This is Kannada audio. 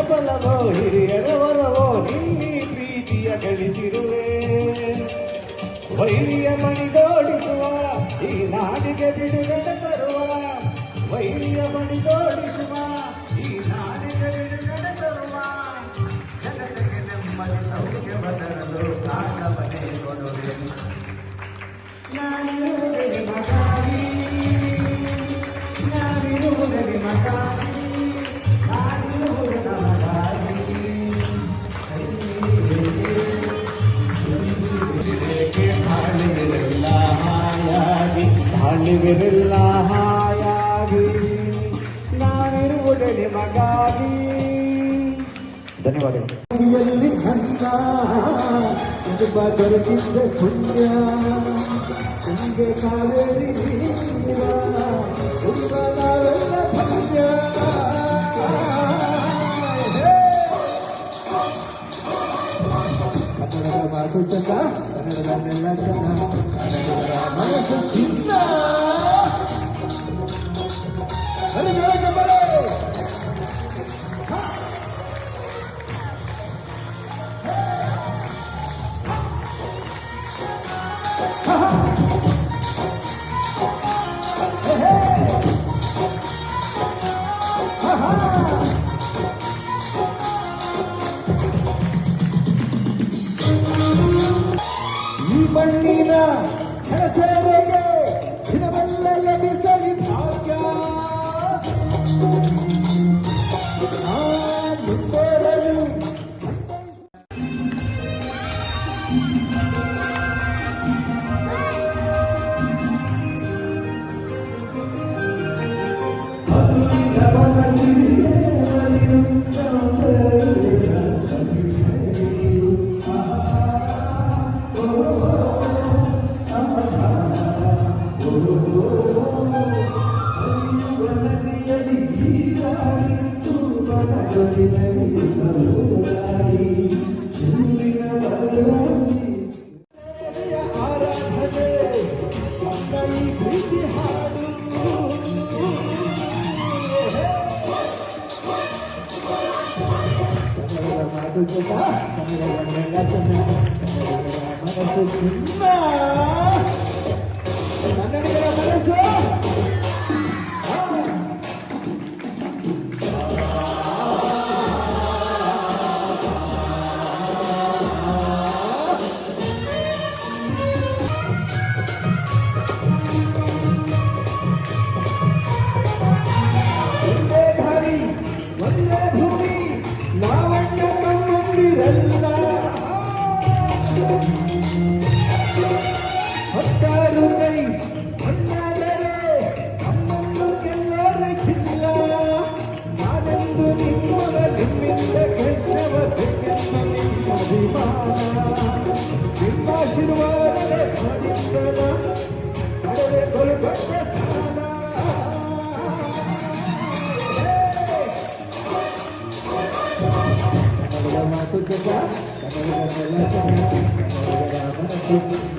ಬಲವೋ ಹಿರಿಯರ ವರವೋ ನಿನ್ನಿ ಪ್ರೀತಿಯ ಗಳಿಸಿರುವೆ ವೈರಿಯ ಮಣಿದೋಡಿಸುವ ಈ ನಾಡಿಗೆ ಬಿಡುಗಡೆ ತರುವ ವೈರಿಯ ಮಣಿದೋಡಿಸುವ ಈ ನಾಡಿಗೆ ಬಿಡುಗಡೆ ತರುವ ಜಗತ್ತಿಗೆ ನೆಮ್ಮದಿ ಸೌಖ್ಯ ಬದಲಲು ಕಾಣವನೇ ಕೊಡುವೆ ನಾನಿರುವುದೇ ನಿಮಗಾಗಿ ನಾನಿರುವುದೇ ನಿಮಗಾಗಿ ನಾನಿರುವುದೇ ನಮಗಾಗಿ ಹಾಲಿಗೆಲ್ಲ ಹಾಯಾಗಿ ನಾನಿರುವುದೇ ನಿಮಗಾಗಿ ಧನ್ಯವಾದಗಳು ದೊರಕಿದ್ದ ಪುಣ್ಯ ನಿಮಗೆ ಕಾವೇರಿ ನಾವೆಲ್ಲ ಪುಣ್ಯ ಕನ್ನಡದ ಮಾತು ಚಂದ ಕನ್ನಡದನ್ನೆಲ್ಲ ಚಂದ ಕನ್ನಡದ ಮನಸ್ಸು ಚಿನ್ನ ಈ ಮಣ್ಣಿನ ಹೆಸರಿಗೆ ದಿನವೆಲ್ಲ ಲಭಿಸಲಿ ಭಾಗ್ಯ ಮುಂದೇರಲು ಆರಾಧನೆ ಕೈ ಪ್ರೀತಿ ಹಾಡು ಮಾತು ಮನಸ್ಸು ಚಿನ್ನ ಕನ್ನಡಿಗರ ಮನಸ್ಸು ಹತ್ತಾರು ಕೈ ಹೊನ್ನಾದರೆ ನಮ್ಮನ್ನು ಗೆಲ್ಲೋರಕ್ಕಿಲ್ಲ ನಾನೆಂದು ನಿಮ್ಮವ ನಿಮ್ಮಿಂದ ಗೆದ್ದವ ಬೆಕ್ಕೆನ್ನ ನಿಮ್ಮ ಅಭಿಮಾನ ನಿಮ್ಮ ಆಶೀರ್ವಾದದ ಫಲದಿಂದನ ಕಡವೆ ಕೊಲುಗೊಂಡ ಸ್ಥಾನ ಕನ್ನಡದ ಮಾತು ಜಗ ಕನ್ನಡದ ಮನಸ್ಸು